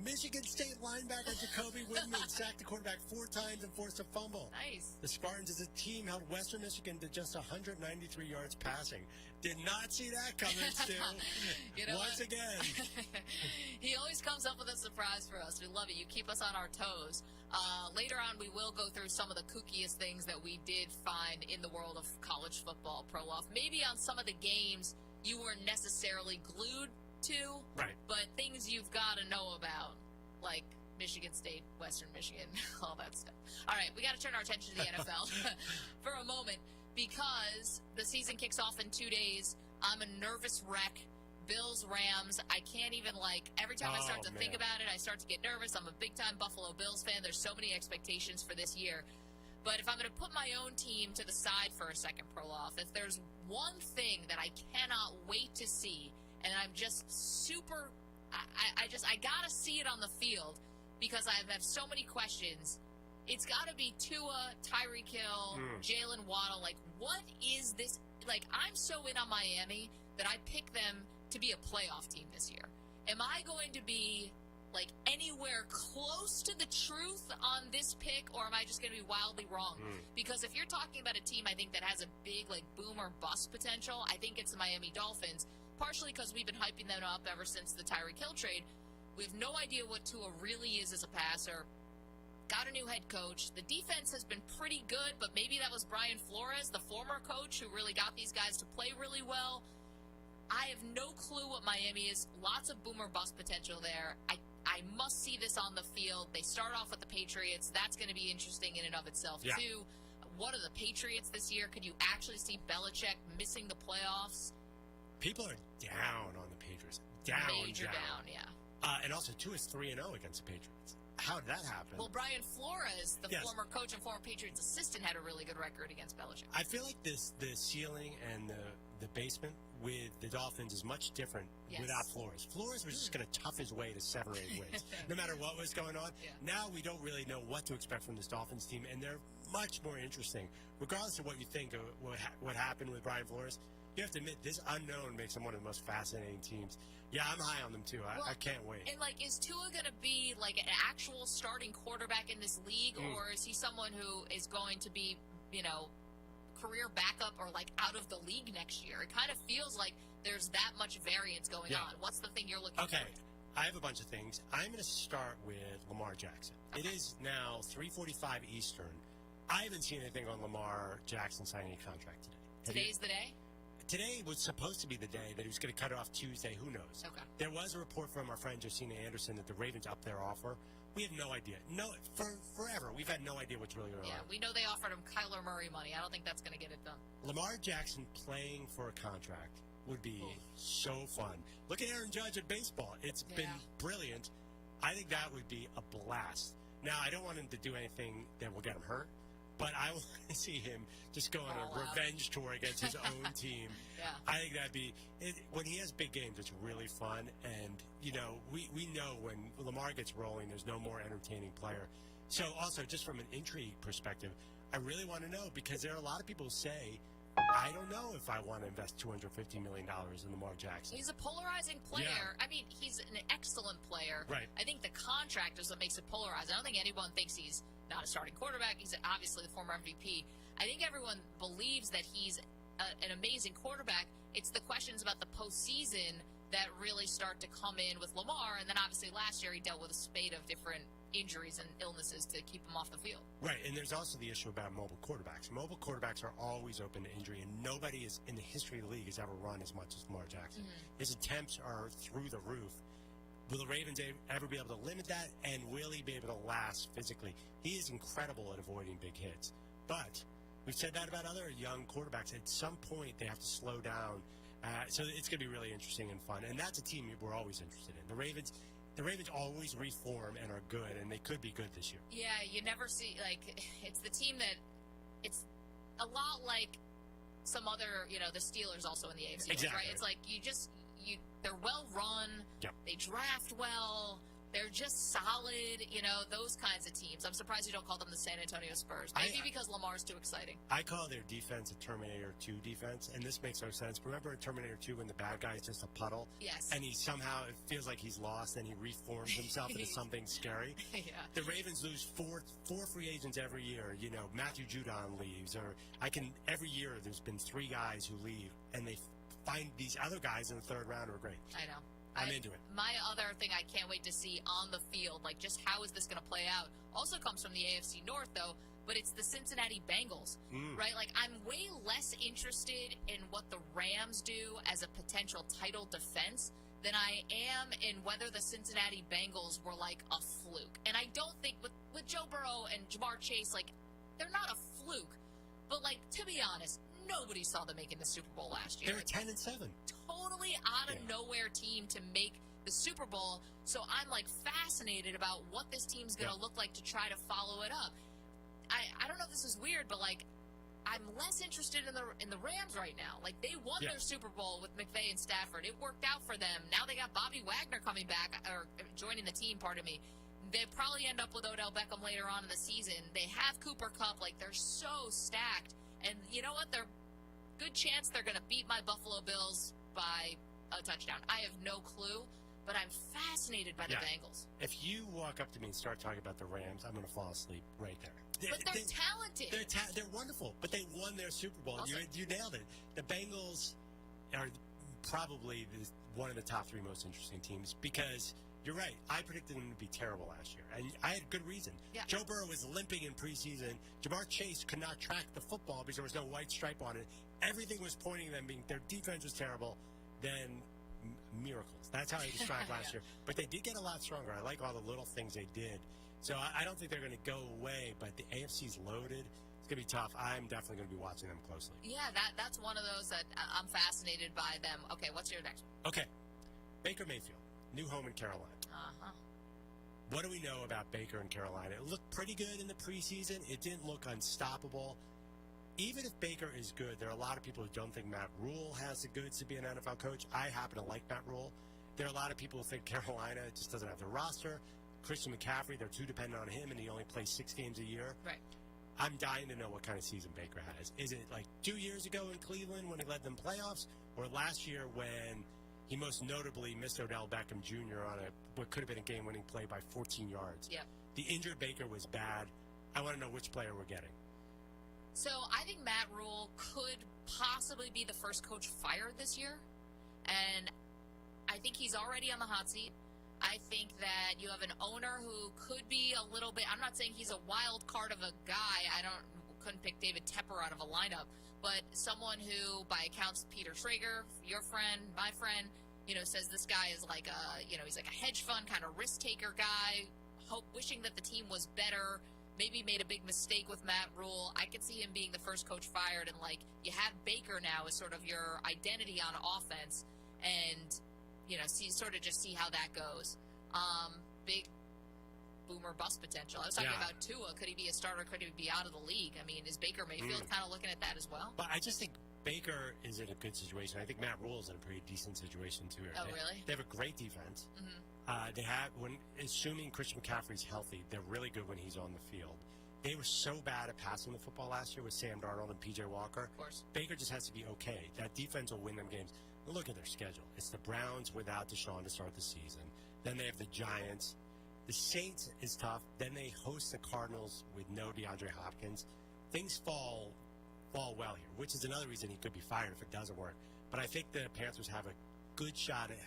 Michigan State linebacker Jacoby Whitman sacked the quarterback 4 times and forced a fumble. Nice. The Spartans as a team held Western Michigan to just 193 yards passing. Did not see that coming, Stu. You know Once again. He always comes up with a surprise for us. We love it. You keep us on our toes. Later on, we will go through some of the kookiest things that we did find in the world of college football, Proloff. Maybe on some of the games you weren't necessarily glued to, right? But things you've got to know about, like Michigan State, Western Michigan, all that stuff. All right, we got to turn our attention to the NFL for a moment because the season kicks off in 2 days. I'm a nervous wreck. Bills, Rams, I can't even, every time I start to think about it, I start to get nervous. I'm a big-time Buffalo Bills fan. There's so many expectations for this year. But if I'm going to put my own team to the side for a second, Proloff, if there's one thing that I cannot wait to see, and I'm just super, I got to see it on the field because I have so many questions. It's got to be Tua, Tyreek Hill, Jalen Waddle. What is this? I'm so in on Miami that I pick them to be a playoff team this year. Am I going to be anywhere close to the truth on this pick, or am I just going to be wildly wrong? Because if you're talking about a team I think that has a big boom or bust potential, I think it's the Miami Dolphins, partially because we've been hyping them up ever since the Tyreek Hill trade. We have no idea what Tua really is as a passer. Got a new head coach. The defense has been pretty good, but maybe that was Brian Flores, the former coach, who really got these guys to play really well. I have no clue what Miami is. Lots of boom or bust potential there. I must see this on the field. They start off with the Patriots. That's going to be interesting in and of itself, yeah. too. What are the Patriots this year? Could you actually see Belichick missing the playoffs? People are down on the Patriots. Major down, yeah. And also, Tua's 3-0 against the Patriots. How did that happen? Well, Brian Flores, the yes. former coach and former Patriots assistant, had a really good record against Belichick. I feel like the ceiling and the basement with the Dolphins is much different without Flores. Flores was just going to tough his way to 7 or 8 wins, no matter what was going on. Yeah. Now we don't really know what to expect from this Dolphins team, and they're much more interesting. Regardless of what you think of what happened with Brian Flores, you have to admit, this unknown makes them one of the most fascinating teams. Yeah, I'm high on them, too. I can't wait. And, is Tua going to be, an actual starting quarterback in this league, or is he someone who is going to be, career backup or, out of the league next year? It kind of feels like there's that much variance going on. What's the thing you're looking for? Okay, I have a bunch of things. I'm going to start with Lamar Jackson. Okay. It is now 3:45 Eastern. I haven't seen anything on Lamar Jackson signing a contract today. Today's the day? Today was supposed to be the day that he was going to cut it off Tuesday. Who knows? Okay. There was a report from our friend Josina Anderson that the Ravens upped their offer. We have no idea. No, for forever, we've had no idea what's really going on. Yeah, we know they offered him Kyler Murray money. I don't think that's going to get it done. Lamar Jackson playing for a contract would be so fun. Look at Aaron Judge at baseball. It's been brilliant. I think that would be a blast. Now, I don't want him to do anything that will get him hurt. But I want to see him just go on a revenge tour against his own team. Yeah. I think that'd be when he has big games, it's really fun. And, we know when Lamar gets rolling, there's no more entertaining player. So also, just from an intrigue perspective, I really want to know because there are a lot of people who say, I don't know if I want to invest $250 million in Lamar Jackson. He's a polarizing player. Yeah. I mean, he's an excellent player. Right. I think the contract is what makes it polarized. I don't think anyone thinks he's not a starting quarterback. He's obviously the former MVP. I think everyone believes that he's an amazing quarterback. It's the questions about the postseason that really start to come in with Lamar. And then obviously last year he dealt with a spate of different injuries and illnesses to keep him off the field. Right, and there's also the issue about mobile quarterbacks. Mobile quarterbacks are always open to injury, and nobody is in the history of the league has ever run as much as Lamar Jackson. His attempts are through the roof. Will the Ravens ever be able to limit that, and will he be able to last physically? He is incredible at avoiding big hits. But we've said that about other young quarterbacks. At some point, they have to slow down. So it's going to be really interesting and fun. And that's a team we're always interested in. The Ravens always reform and are good, and they could be good this year. Yeah, you never see, it's the team that, it's a lot like some other, the Steelers also in the AFC, exactly. right? It's like they're well run, yep. They draft well, They're just solid, those kinds of teams. I'm surprised you don't call them the San Antonio Spurs. Maybe because Lamar's too exciting. I call their defense a Terminator 2 defense, and this makes no sense. Remember in Terminator 2 when the bad guy is just a puddle? Yes. And he somehow, it feels like he's lost, and he reforms himself into something scary? Yeah. The Ravens lose four free agents every year. Matthew Judon leaves, or every year there's been 3 guys who leave, and they find these other guys in the third round who are great. I know. I'm into it. My other thing I can't wait to see on the field, just how is this going to play out, also comes from the AFC North, though, but it's the Cincinnati Bengals, right? I'm way less interested in what the Rams do as a potential title defense than I am in whether the Cincinnati Bengals were a fluke. And I don't think with Joe Burrow and Jamar Chase, they're not a fluke. But, to be honest, nobody saw them making the Super Bowl last year. They were 10-7. Totally out of nowhere team to make the Super Bowl. So I'm fascinated about what this team's going to look like to try to follow it up. I don't know if this is weird, but I'm less interested in the Rams right now. They won their Super Bowl with McVay and Stafford. It worked out for them. Now they got Bobby Wagner coming back or joining the team. Pardon me. They'll probably end up with Odell Beckham later on in the season. They have Cooper Kupp. They're so stacked. And you know what? They're good chance they're going to beat my Buffalo Bills by a touchdown. I have no clue, but I'm fascinated by the Bengals. If you walk up to me and start talking about the Rams, I'm going to fall asleep right there. But they're talented. They're wonderful, but they won their Super Bowl. Also, you nailed it. The Bengals are probably one of the top 3 most interesting teams because you're right. I predicted them to be terrible last year, and I had good reason. Yeah. Joe Burrow was limping in preseason. Jamar Chase could not track the football because there was no white stripe on it. Everything was pointing to them being their defense was terrible. Then miracles. That's how I described last year. But they did get a lot stronger. I like all the little things they did. So I don't think they're going to go away, but the AFC's loaded. It's going to be tough. I'm definitely going to be watching them closely. Yeah, that's one of those that I'm fascinated by them. Okay, what's your next one? Okay. Baker Mayfield, new home in Carolina. Uh-huh. What do we know about Baker in Carolina? It looked pretty good in the preseason. It didn't look unstoppable. Even if Baker is good, there are a lot of people who don't think Matt Rule has the goods to be an NFL coach. I happen to like Matt Rule. There are a lot of people who think Carolina just doesn't have the roster. Christian McCaffrey, they're too dependent on him, and he only plays 6 games a year. Right. I'm dying to know what kind of season Baker has. Is it 2 years ago in Cleveland when he led them playoffs, or last year when he most notably missed Odell Beckham Jr. on what could have been a game-winning play by 14 yards? Yep. The injured Baker was bad. I want to know which player we're getting. So I think Matt Rule could possibly be the first coach fired this year, and I think he's already on the hot seat. I think that you have an owner who could be a little bit, I'm not saying he's a wild card of a guy. Couldn't pick David Tepper out of a lineup, but someone who, by accounts, Peter Schrager, your friend, my friend, says this guy is he's like a hedge fund kind of risk taker guy, wishing that the team was better, maybe made a big mistake with Matt Rule. I could see him being the first coach fired, and you have Baker now as sort of your identity on offense, and see how that goes. Big boomer bust potential. I was talking about Tua. Could he be a starter? Could he be out of the league? I mean, is Baker Mayfield kind of looking at that as well? But I just think Baker is in a good situation. I think Matt Rule is in a pretty decent situation too. Oh, really? They have a great defense. Mm-hmm. Assuming Christian McCaffrey's healthy, they're really good when he's on the field. They were so bad at passing the football last year with Sam Darnold and P.J. Walker. Of course. Baker just has to be okay. That defense will win them games. Look at their schedule. It's the Browns without Deshaun to start the season. Then they have the Giants. The Saints is tough. Then they host the Cardinals with no DeAndre Hopkins. Things fall well here, which is another reason he could be fired if it doesn't work. But I think the Panthers have a good shot at